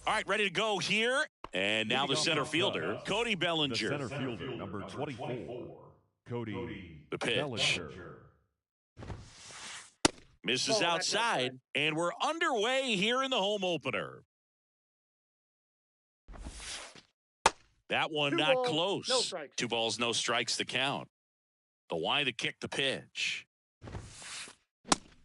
All right, ready to go here. And now the center fielder, Cody Bellinger. The center fielder, number 24, Cody The pitch. Bellinger. Misses outside, and we're underway here in the home opener. That one not close. No strikes. 2 balls, no strikes to count. The Y to kick the pitch.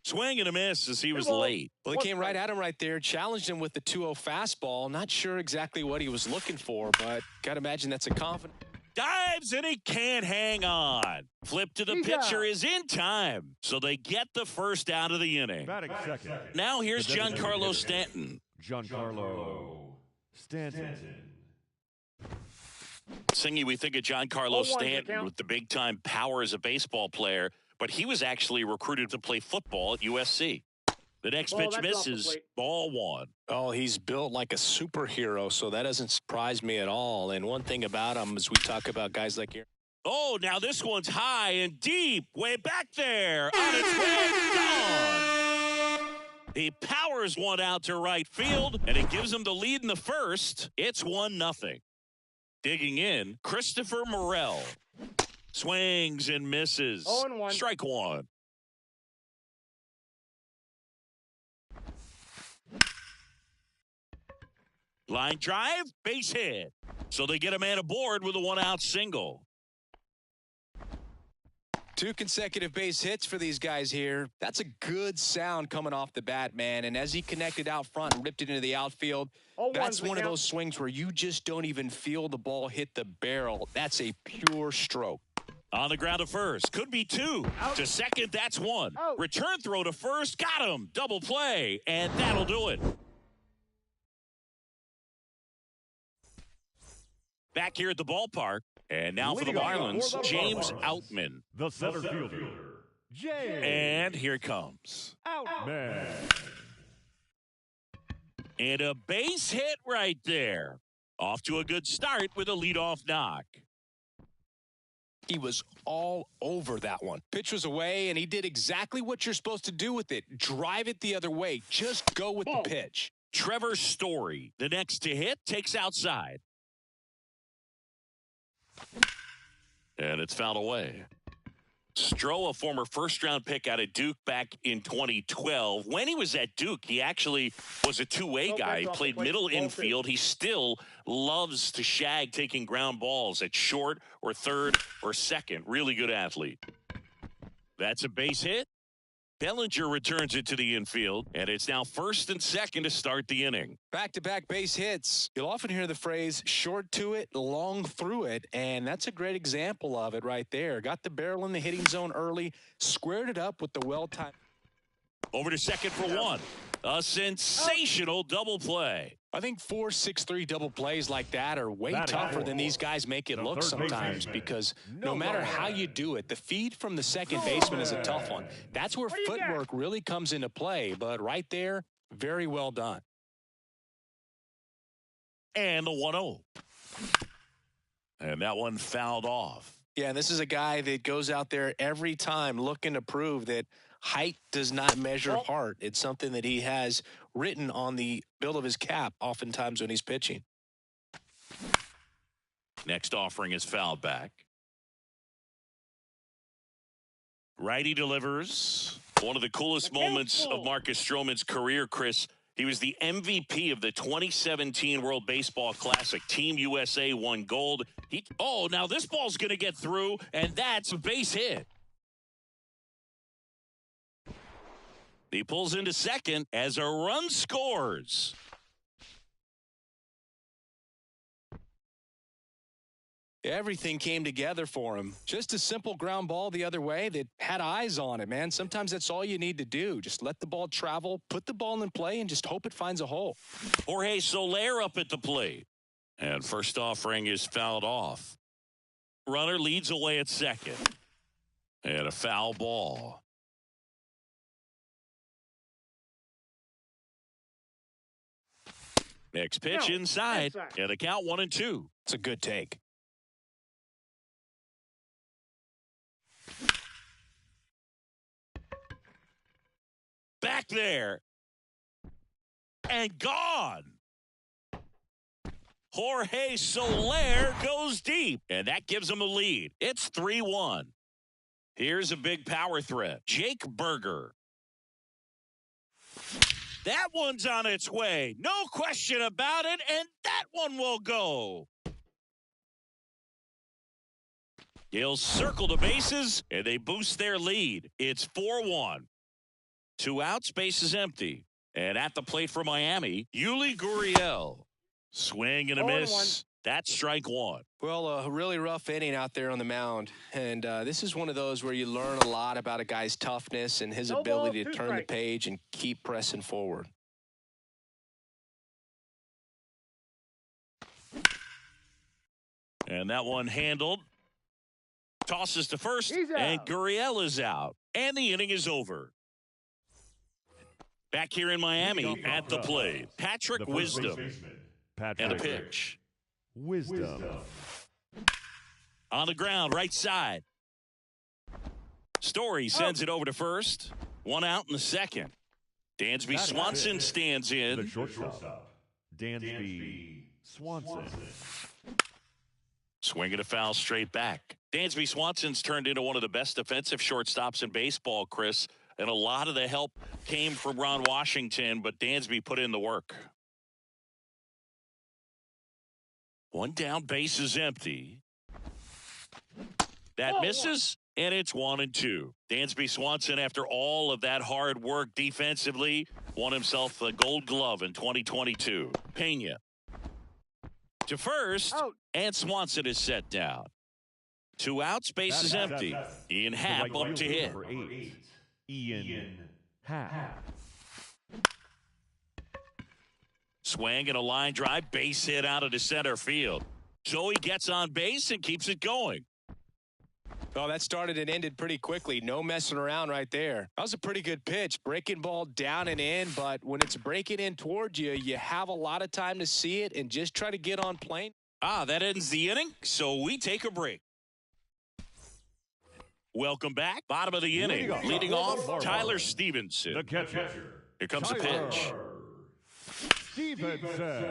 Swing and a miss as he was late. Well, he came right at him right there, challenged him with the 2-0 fastball. Not sure exactly what he was looking for, but got to imagine that's a confident. Dives and he can't hang on. Flip to the pitcher is in time. So they get the first out of the inning. Batting second. Now here's Giancarlo Stanton. Giancarlo Stanton. Singy, we think of Giancarlo Stanton with the big-time power as a baseball player, but he was actually recruited to play football at USC. The next pitch misses, ball 1. Oh, he's built like a superhero, so that doesn't surprise me at all. And one thing about him is we talk about guys like here. Oh, now this one's high and deep, way back there. On its way, gone. He powers one out to right field, and it gives him the lead in the first. It's 1-0. Digging in, Christopher Morel. Swings and misses. 0-1. Strike 1. Line drive, base hit. So they get a man aboard with a 1-out single. 2 consecutive base hits for these guys here. That's a good sound coming off the bat, man. And as he connected out front and ripped it into the outfield, that's one of those swings where you just don't even feel the ball hit the barrel. That's a pure stroke. On the ground to first. Could be 2. Out. To second, that's 1. Out. Return throw to first. Got him. Double play. And that'll do it. Back here at the ballpark. And now for the Marlins, James Outman. The center fielder, James. And here it comes. Outman. And a base hit right there. Off to a good start with a leadoff knock. He was all over that one. Pitch was away, and he did exactly what you're supposed to do with it. Drive it the other way. Just go with the pitch. Trevor Story, the next to hit, takes outside. And it's fouled away. Stroh, a former first-round pick out of Duke back in 2012. When he was at Duke, he actually was a two-way guy. He played middle infield. He still loves to shag taking ground balls at short or third or second. Really good athlete. That's a base hit. Bellinger returns it to the infield, and it's now first and second to start the inning. Back-to-back base hits. You'll often hear the phrase short to it, long through it, and that's a great example of it right there. Got the barrel in the hitting zone early, squared it up with the well-timed. Over to second for one. A sensational double play. I think 4-6-3 double plays like that are way tougher than these guys make it look sometimes, because no matter how you do it, the feed from the second baseman is a tough one. That's where footwork really comes into play, but right there, very well done. And the 1-0. And that one fouled off. Yeah, this is a guy that goes out there every time looking to prove that height does not measure heart. It's something that he has written on the bill of his cap oftentimes when he's pitching. Next offering is fouled back. Righty delivers. One of the coolest moments of Marcus Stroman's career, Chris. He was the MVP of the 2017 World Baseball Classic. Team USA won gold. Now this ball's going to get through, and that's a base hit. He pulls into second as a run scores. Everything came together for him. Just a simple ground ball the other way that had eyes on it, man. Sometimes that's all you need to do. Just let the ball travel, put the ball in play, and just hope it finds a hole. Jorge Soler up at the plate. And first offering is fouled off. Runner leads away at second. And a foul ball. Next pitch inside. And the count 1-2. It's a good take. Back there. And gone. Jorge Soler goes deep, and that gives them a lead. It's 3-1. Here's a big power threat. Jake Burger. That one's on its way. No question about it, and that one will go. He'll circle the bases, and they boost their lead. It's 4-1. 2 outs, base is empty. And at the plate for Miami, Yuli Gurriel. Swing and a miss. That's strike 1. Well, a really rough inning out there on the mound. And this is one of those where you learn a lot about a guy's toughness and his ability to turn the page and keep pressing forward. And that one handled. Tosses to first, and Gurriel is out. And the inning is over. Back here in Miami at the plate, Patrick Wisdom. And a pitch. Wisdom. On the ground, right side. Story sends it over to first. 1 out in the second. Dansby Swanson stands in. The shortstop, Dansby Swanson. Swinging a foul straight back. Dansby Swanson's turned into one of the best defensive shortstops in baseball, Chris. And a lot of the help came from Ron Washington, but Dansby put in the work. 1 down, base is empty. That misses, and it's 1-2. Dansby Swanson, after all of that hard work defensively, won himself the Gold Glove in 2022. Pena to first, and Swanson is set down. 2 outs, base is empty. Ian Happ up to hit. Ian Happ. Swing and a line drive, base hit out of the center field. So he gets on base and keeps it going. Well, that started and ended pretty quickly. No messing around right there. That was a pretty good pitch. Breaking ball down and in, but when it's breaking in towards you, you have a lot of time to see it and just try to get on plane. That ends the inning, so we take a break. Welcome back. Bottom of the inning. Leading off, Tyler Stevenson. The catcher. Here comes the pitch. Stevenson.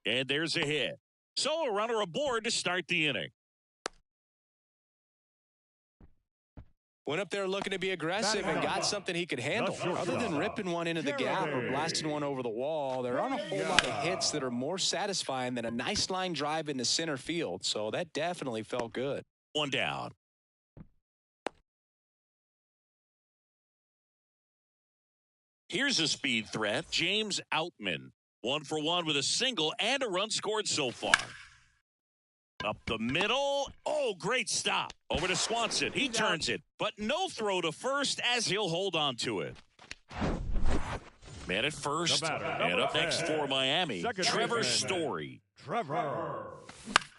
And there's a hit. So a runner aboard to start the inning. Went up there looking to be aggressive and got something he could handle. Other than ripping one into the gap or blasting one over the wall, there aren't a whole lot of hits that are more satisfying than a nice line drive into center field. So that definitely felt good. 1 down. Here's a speed threat. James Outman. 1 for 1 with a single and a run scored so far. Up the middle. Oh, great stop. Over to Swanson. He turns it, but no throw to first as he'll hold on to it. Man at first. And up next for Miami, Trevor Story. Trevor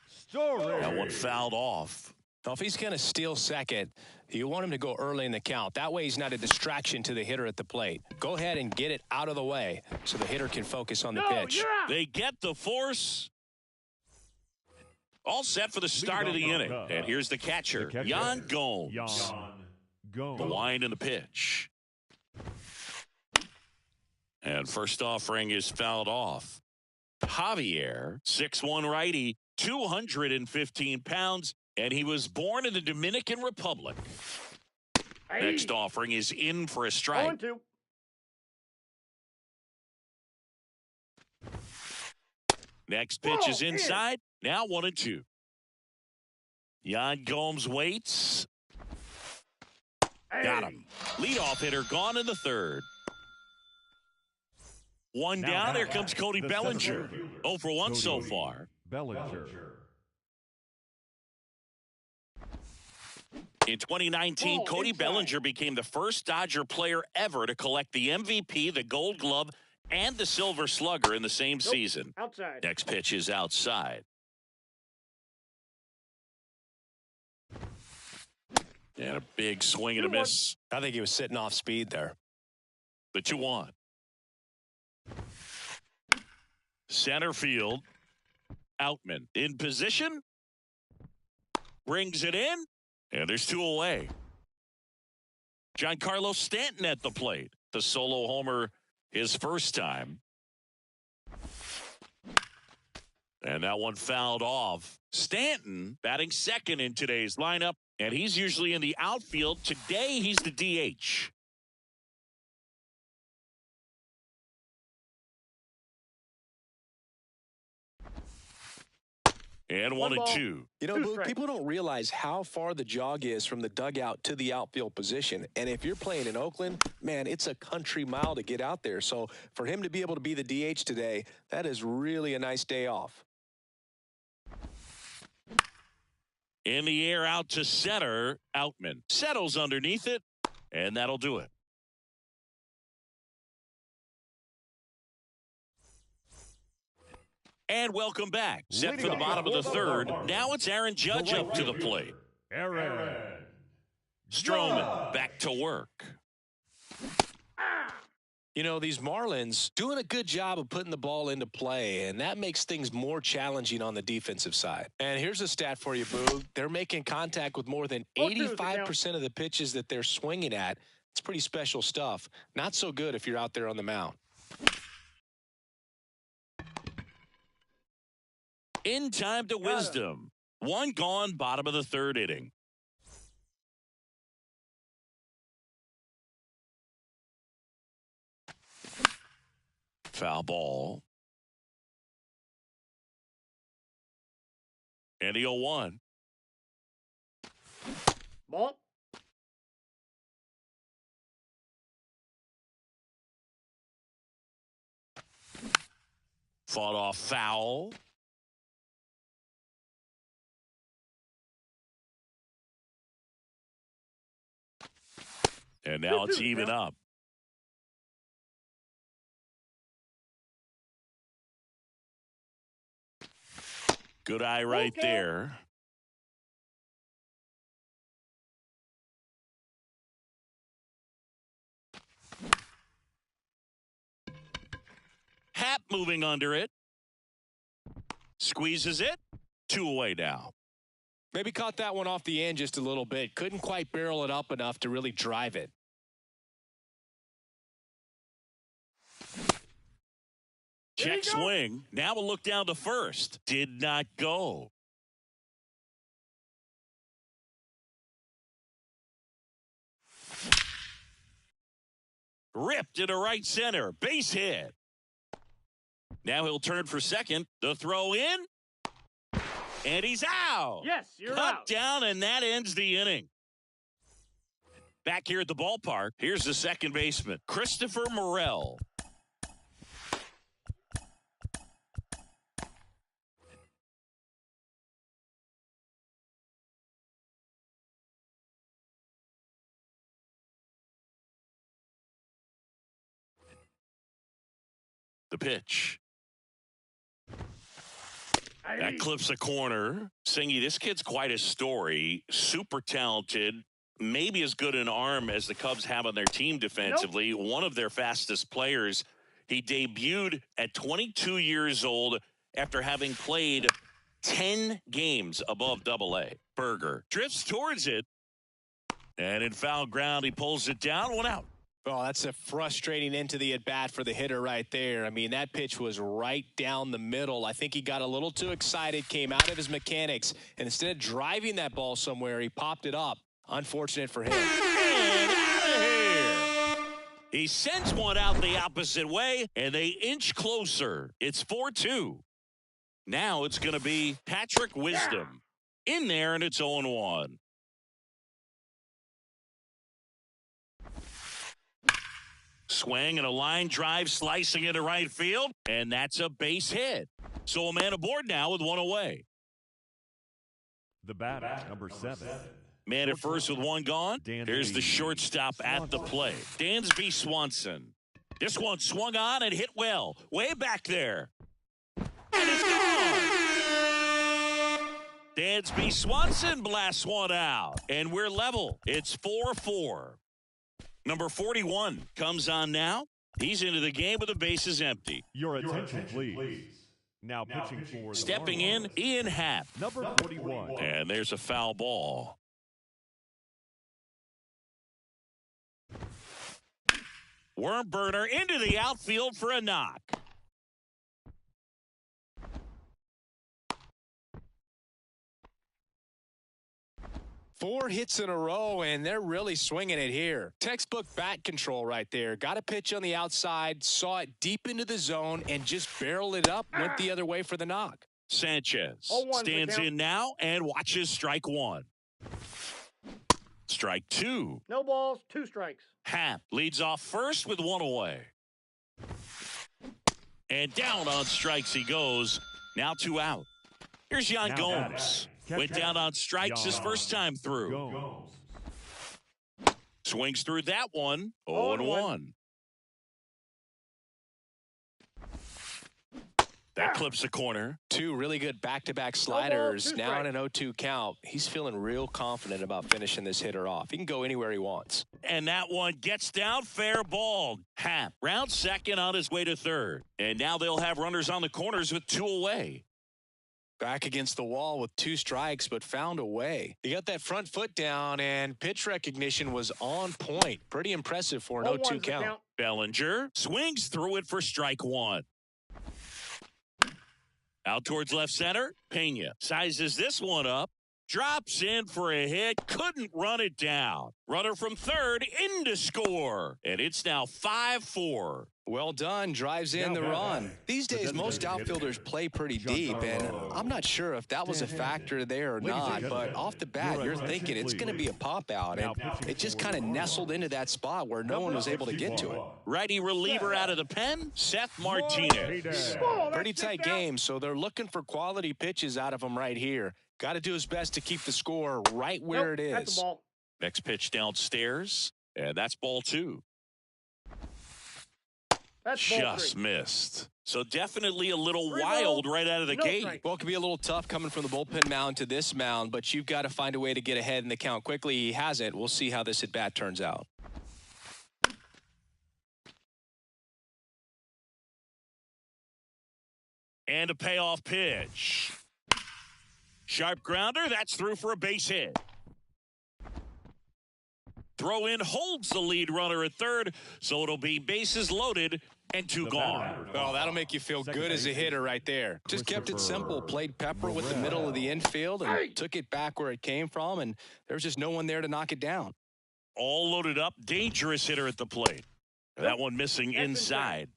Story. That one fouled off. Now, if he's going to steal second, you want him to go early in the count. That way he's not a distraction to the hitter at the plate. Go ahead and get it out of the way so the hitter can focus on the pitch. They get the force. All set for the start of the inning. And here's the catcher, Yan Gomes. The line and the pitch. And first offering is fouled off. Javier, 6'1" righty, 215 pounds, and he was born in the Dominican Republic. Next offering is in for a strike. Next pitch is inside. Now 1-2. Yan Gomes waits. Got him. Leadoff hitter gone in the third. 1 down. Here comes Cody Bellinger. 0 for 1 so far. Bellinger. In 2019, Cody Bellinger became the first Dodger player ever to collect the MVP, the Gold Glove, and the Silver Slugger in the same season. Outside. Next pitch is outside. And a big swing and a miss. I think he was sitting off speed there. The 2-1. Center field. Outman in position. Brings it in. And there's 2 away. Giancarlo Stanton at the plate. The solo homer his first time. And that one fouled off. Stanton batting second in today's lineup, and he's usually in the outfield. Today, he's the DH. And 1-2. You know, Blue, people don't realize how far the jog is from the dugout to the outfield position. And if you're playing in Oakland, man, it's a country mile to get out there. So for him to be able to be the DH today, that is really a nice day off. In the air out to center, Outman settles underneath it, and that'll do it. And welcome back. Set for the bottom of the third. Now it's Aaron Judge up to the plate. Aaron Stroman back to work. You know, these Marlins doing a good job of putting the ball into play, and that makes things more challenging on the defensive side. And here's a stat for you, Boog. They're making contact with more than 85% of the pitches that they're swinging at. It's pretty special stuff. Not so good if you're out there on the mound. In time to Wisdom. One gone, bottom of the third inning. Foul ball. And the 0-1. Ball. Fought off foul. And now it's even up. Good eye right there. Happ moving under it. Squeezes it. 2 away now. Maybe caught that one off the end just a little bit. Couldn't quite barrel it up enough to really drive it. Check swing. Now we'll look down to first. Did not go. Ripped into right center. Base hit. Now he'll turn for second. The throw in. And he's out. Yes, you're Cut out. down, and that ends the inning. Back here at the ballpark, here's the second baseman, Christopher Morel. The pitch. That clips a corner. Singy, this kid's quite a story. Super talented. Maybe as good an arm as the Cubs have on their team defensively. Nope. One of their fastest players. He debuted at 22 years old after having played 10 games above Double-A. Berger drifts towards it. And in foul ground, he pulls it down. 1 out. Oh, that's a frustrating end to the at-bat for the hitter right there. I mean, that pitch was right down the middle. I think he got a little too excited, came out of his mechanics, and instead of driving that ball somewhere, he popped it up. Unfortunate for him. And out of here. He sends one out the opposite way, and they inch closer. It's 4-2. Now it's going to be Patrick Wisdom in there, and it's 0-1. Swing and a line drive slicing into right field, and that's a base hit. So a man aboard now with 1 away. The batter, number 7. Man at first with 1 gone. Here's the shortstop at the plate, Dansby Swanson. This one swung on and hit well, way back there. And it's gone. Dansby Swanson blasts one out, and we're level. It's 4-4. Number 41 comes on now. He's into the game with the bases empty. Your attention, please. Now pitching for stepping in, Ian Happ. Number 41. And there's a foul ball. Worm burner into the outfield for a knock. 4 hits in a row, and they're really swinging it here. Textbook bat control right there. Got a pitch on the outside, saw it deep into the zone, and just barreled it up, went the other way for the knock. Sanchez stands in now and watches strike 1. Strike 2. No balls, 2 strikes. Happ leads off first with 1 away. And down on strikes he goes. Now 2 out. Here's Yan Gomes. Went down on strikes his first time through. Swings through that one. 0-1. That clips the corner. 2 really good back-to-back sliders. Now in an 0-2 count. He's feeling real confident about finishing this hitter off. He can go anywhere he wants. And that one gets down, fair ball. Happ round second on his way to third. And now they'll have runners on the corners with 2 away. Back against the wall with 2 strikes, but found a way. He got that front foot down, and pitch recognition was on point. Pretty impressive for an 0-2 count. Bellinger swings through it for strike 1. Out towards left center. Pena sizes this one up. Drops in for a hit. Couldn't run it down. Runner from third in to score. And it's now 5-4. Well done. Drives in the run. These days, most outfielders play pretty deep, and I'm not sure if that was a factor there or not, but off the bat, you're thinking it's going to be a pop-out, and it just kind of nestled into that spot where no one was able to get to it. Righty reliever out of the pen, Seth Martinez. Pretty tight game, so they're looking for quality pitches out of him right here. Got to do his best to keep the score right where it is. Next pitch downstairs, and that's ball 2. Just missed. So definitely a little wild right out of the gate. Well, it could be a little tough coming from the bullpen mound to this mound, but you've got to find a way to get ahead in the count quickly. He hasn't. We'll see how this at-bat turns out. And a payoff pitch. Sharp grounder. That's through for a base hit. Throw in holds the lead runner at third, so it'll be bases loaded and 2 gone. Well, that'll make you feel good as a hitter right there. Just kept it simple, played pepper with the middle of the infield, and took it back where it came from, and there's just no one there to knock it down. All loaded up, dangerous hitter at the plate. That one missing inside.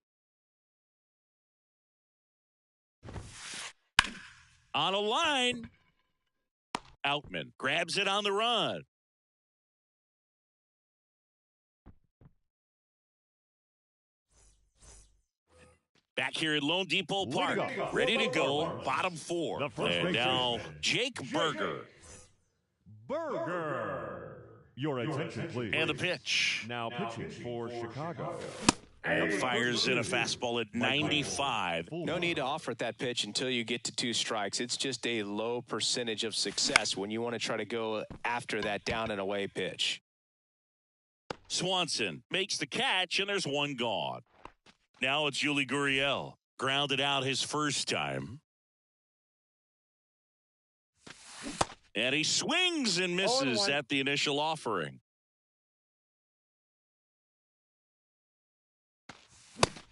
On a line. Outman grabs it on the run. Back here at Lone Depot Park, ready to go, bottom 4. And now Jake Burger. Your attention, please. And the pitch. Now pitching for Chicago. And fires in a fastball at 95. No need to offer at that pitch until you get to 2 strikes. It's just a low percentage of success when you want to try to go after that down and away pitch. Swanson makes the catch, and there's 1 gone. Now it's Yuli Gurriel. Grounded out his first time. And he swings and misses at the initial offering.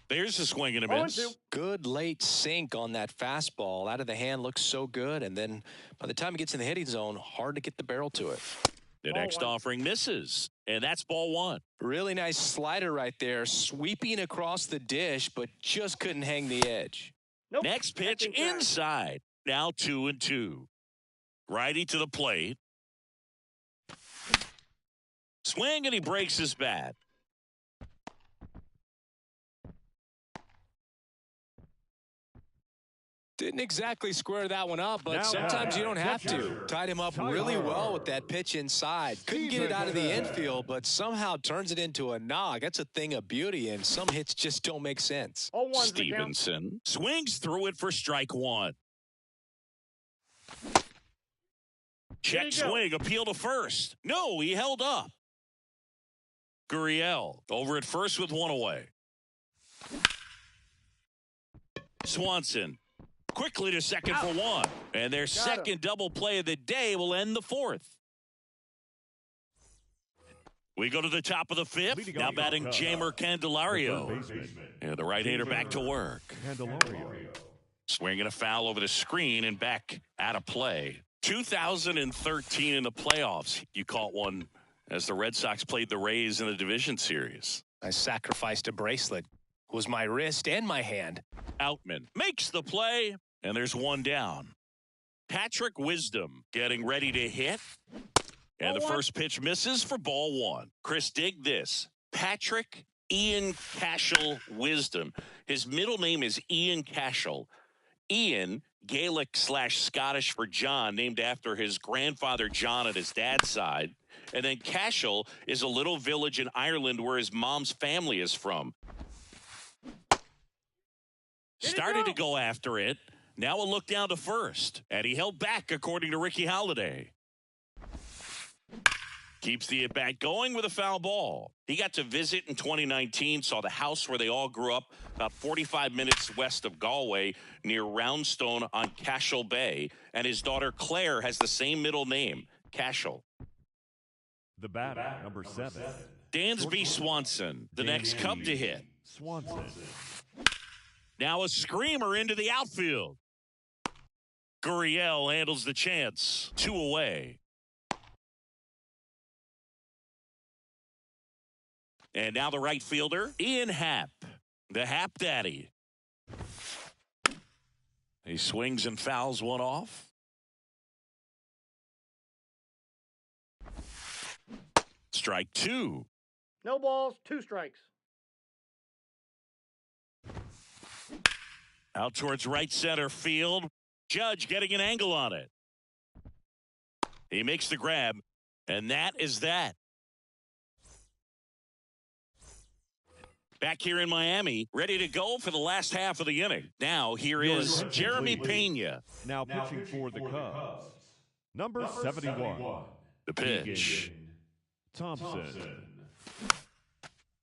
There's a swing and a miss. Good late sink on that fastball. Out of the hand looks so good, and then by the time it gets in the hitting zone, hard to get the barrel to it. The next offering misses, and that's ball 1. Really nice slider right there, sweeping across the dish, but just couldn't hang the edge. Next pitch inside. Now 2-2. Righty to the plate. Swing, and he breaks his bat. Didn't exactly square that one up, but sometimes you don't have to. Tied him up really well with that pitch inside. Couldn't get it out of the infield, but somehow turns it into a knock. That's a thing of beauty, and some hits just don't make sense. Stevenson swings through it for strike 1. Check swing, appeal to first. No, he held up. Gurriel over at first with 1 away. Swanson quickly to second for 1. And their second double play of the day will end the 4th. We go to the top of the 5th. Now batting Jeimer Candelario. And the right-hander back to work. Swinging a foul over the screen and back out of play. 2013 in the playoffs, you caught one as the Red Sox played the Rays in the division series. I sacrificed a bracelet. It was my wrist and my hand. Outman makes the play, and there's one down. Patrick Wisdom getting ready to hit. And the first pitch misses for ball one. Chris, dig this. Patrick Ian Cashel Wisdom. His middle name is Ian Cashel. Ian, Gaelic/Scottish for John, named after his grandfather John at his dad's side. And then Cashel is a little village in Ireland where his mom's family is from. Started to go after it. Now a look down to first. And he held back, according to Ricky Halladay. Keeps the at-bat going with a foul ball. He got to visit in 2019, saw the house where they all grew up, about 45 minutes west of Galway, near Roundstone on Cashel Bay. And his daughter Claire has the same middle name, Cashel. The batter, number 7. Dansby Swanson, the next Cub to hit. Swanson. Now a screamer into the outfield. Gurriel handles the chance. 2 away. And now the right fielder, Ian Happ, the Happ Daddy. He swings and fouls one off. Strike 2. No balls, 2 strikes. Out towards right center field. Judge getting an angle on it. He makes the grab, and that is that. Back here in Miami, ready to go for the last half of the inning. Now, here is Jeremy Pena. Now pitching for the Cubs. Number 71. The pitch. Thompson.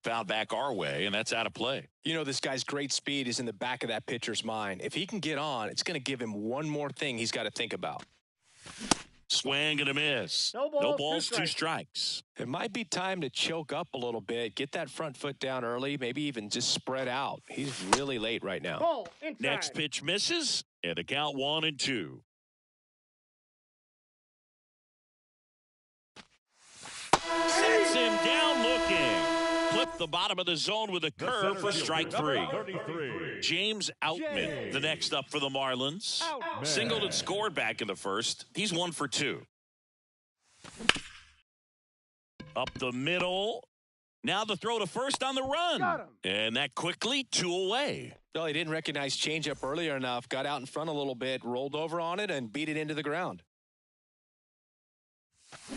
Fouled back our way, and that's out of play. You know, this guy's great speed is in the back of that pitcher's mind. If he can get on, it's going to give him one more thing he's got to think about. Swing and a miss. No balls, 2 strikes. It might be time to choke up a little bit, get that front foot down early, maybe even just spread out. He's really late right now. Ball, inside. Next pitch misses, and a count 1-2. Sets him down looking. Flip the bottom of the zone with a curve for strike 3. 33. James Outman, the next up for the Marlins. Outman. Singled and scored back in the first. He's 1 for 2. Up the middle. Now the throw to first on the run. Got him. And that quickly 2 away. Well, he didn't recognize changeup earlier enough, got out in front a little bit, rolled over on it, and beat it into the ground.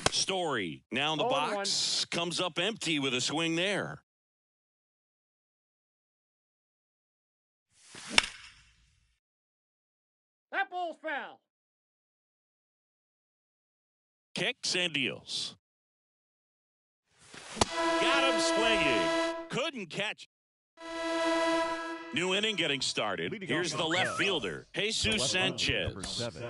Story now in the box, comes up empty with a swing there. That ball's foul. Kicks and deals. Got him swinging. Couldn't catch. New inning getting started. Here's the left fielder, Jesus Sanchez. Number 7.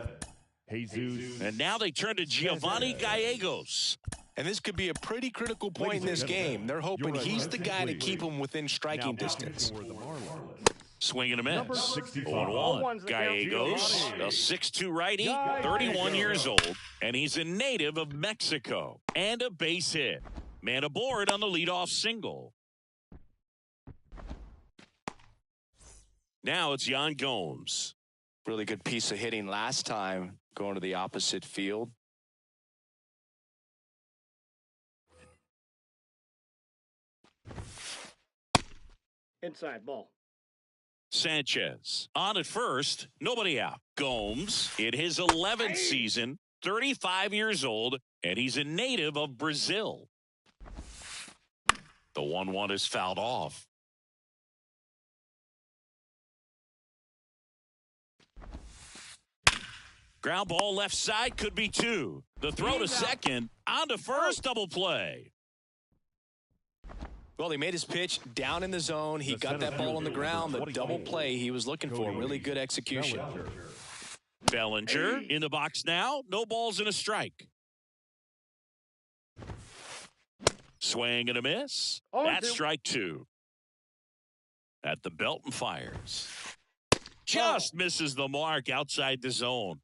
Jesus. And now they turn to Giovanni Gallegos. And this could be a pretty critical point in this game. They're hoping he's the guy to keep them within striking distance. For the Marlins. Swing and a miss. 0-1. Gallegos, a 6'2 righty, 31 years old, and he's a native of Mexico. And a base hit. Man aboard on the leadoff single. Now it's Yan Gomes. Really good piece of hitting last time, going to the opposite field. Inside ball. Sanchez on at first, nobody out. Gomes in his 11th season, 35 years old, and he's a native of Brazil. The 1-1 is fouled off. Ground ball left side, could be 2. The throw to second, on to first, double play. Well, he made his pitch down in the zone. He got that ball on the ground. The double play he was looking for. Really good execution. Bellinger in the box now. No balls and a strike. Swing and a miss. That's strike 2. At the belt and fires. Just misses the mark outside the zone.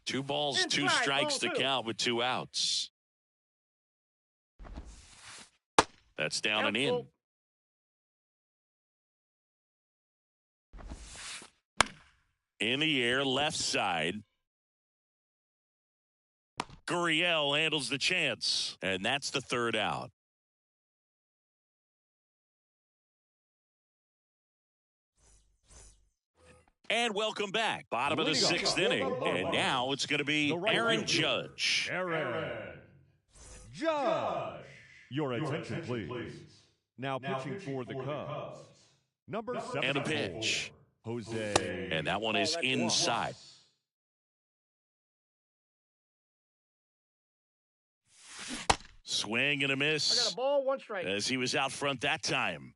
2 balls, Inside, 2 strikes ball to 2. count with 2 outs. That's down and in. Count In the air, left side. Gurriel handles the chance, and that's the 3rd out. And welcome back. Bottom of the 6th inning, and now it's going to be Aaron Judge. Aaron Judge. Your attention, please. Now pitching for the Cubs. Number 7. And a pitch. Jose. And that one is inside. Swing and a I got miss a ball, 1 strike. as he was out front that time.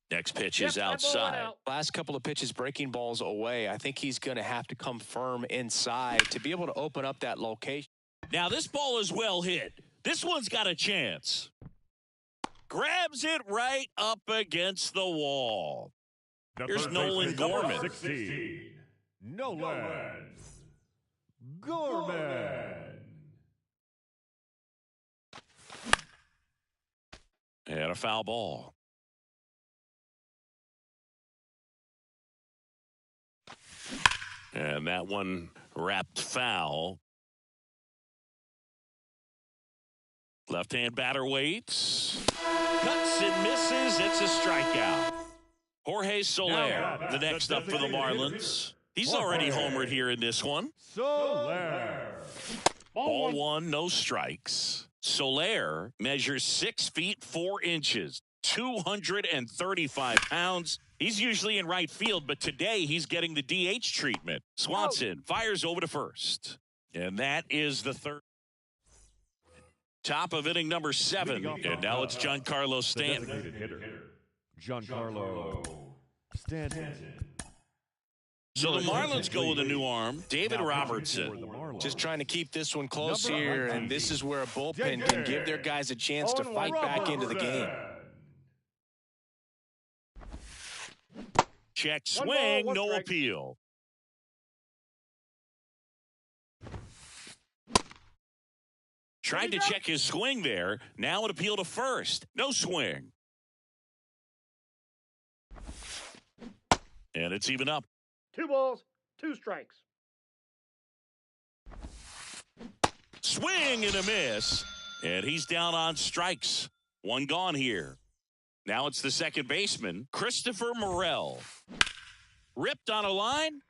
Next pitch is Yep, that ball went outside. out. Last couple of pitches breaking balls away. I think he's going to have to come firm inside to be able to open up that location. Now this ball is well hit. This one's got a chance. Grabs it right up against the wall. Here's Nolan Gorman. 16. Nolan Gorman. And a foul ball. And that one wrapped foul. Left-hand batter waits. Cuts and misses. It's a strikeout. Jorge Soler, the next up for the Marlins. He's already homered here in this one. Soler. Ball 1, no strikes. Soler measures 6 feet 4 inches, 235 pounds. He's usually in right field, but today he's getting the DH treatment. Swanson fires over to first. And that is the 3rd. Top of inning number 7. And now it's Giancarlo Stanton. Designated hitter. Giancarlo Stanton. So the Marlins go with a new arm, David Robertson. Just trying to keep this one close here, and this is where a bullpen can give their guys a chance to fight back into the game. Check One ball, swing, 1 no strike. appeal. Tried to check his swing there. Now an appeal to first. No swing. And it's even up. 2 balls, 2 strikes. Swing and a miss. And he's down on strikes. 1 gone here. Now it's the second baseman, Christopher Morel. Ripped on a line.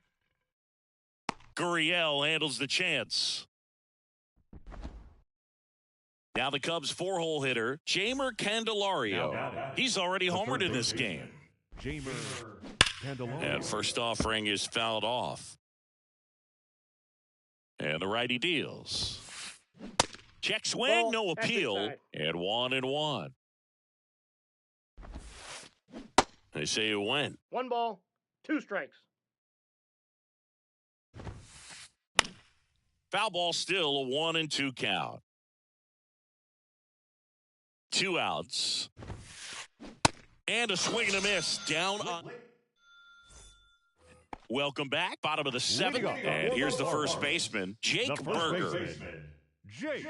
Gurriel handles the chance. Now the Cubs' 4-hole hitter, Jeimer Candelario. He's already homered in this game. Jeimer Candelario. And first offering is fouled off. And the righty deals. Check swing, Ball, no that's appeal. inside. And 1-1. They say it went. 1 ball, 2 strikes. Foul ball still a 1-2 count. 2 outs. And a swing and a miss down on. Welcome back. Bottom of the 7th. And here's the first baseman, Jake The first Berger. baseman, Jake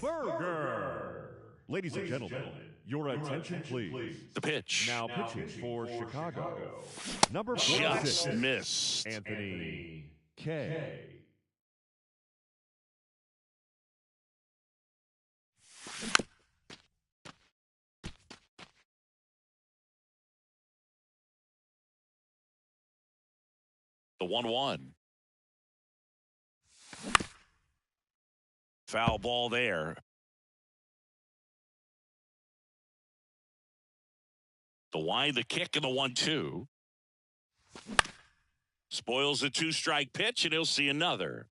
Berger. Ladies and gentlemen, your attention, please. The pitch. Now pitching for Chicago. Number Just 46, missed. Anthony K. The 1-1. Foul ball there. The wide, the kick, and the 1-2. Spoils a 2-strike pitch, and he'll see another.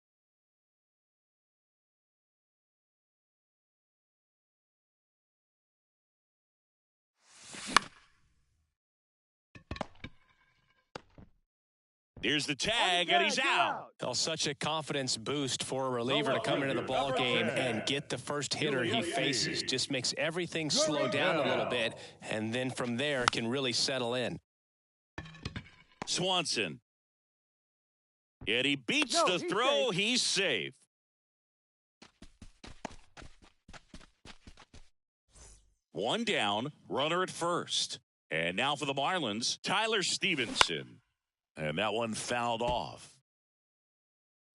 Here's the tag, and he's out. Well, such a confidence boost for a reliever to come into the ball game and get the first hitter he faces. Just makes everything slow down a little bit, and then from there can really settle in. Swanson Yet he beats No, the he's throw. safe. He's safe. One down, runner at first. And now for the Marlins, Tyler Stevenson. And that one fouled off.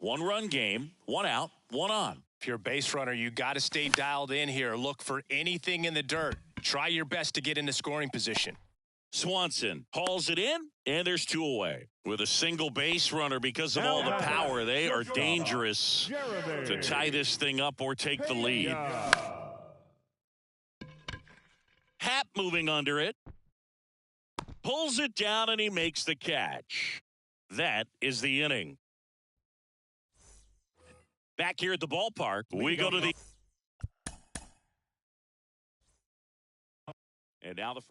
1-run game, 1 out, 1 on. If you're a base runner, you got to stay dialed in here. Look for anything in the dirt. Try your best to get into scoring position. Swanson hauls it in, and there's 2 away. With a single base runner, because of all the power, they are dangerous to tie this thing up or take the lead. Happ moving under it. Pulls it down, and he makes the catch. That is the inning. Back here at the ballpark, we go to the... And now the...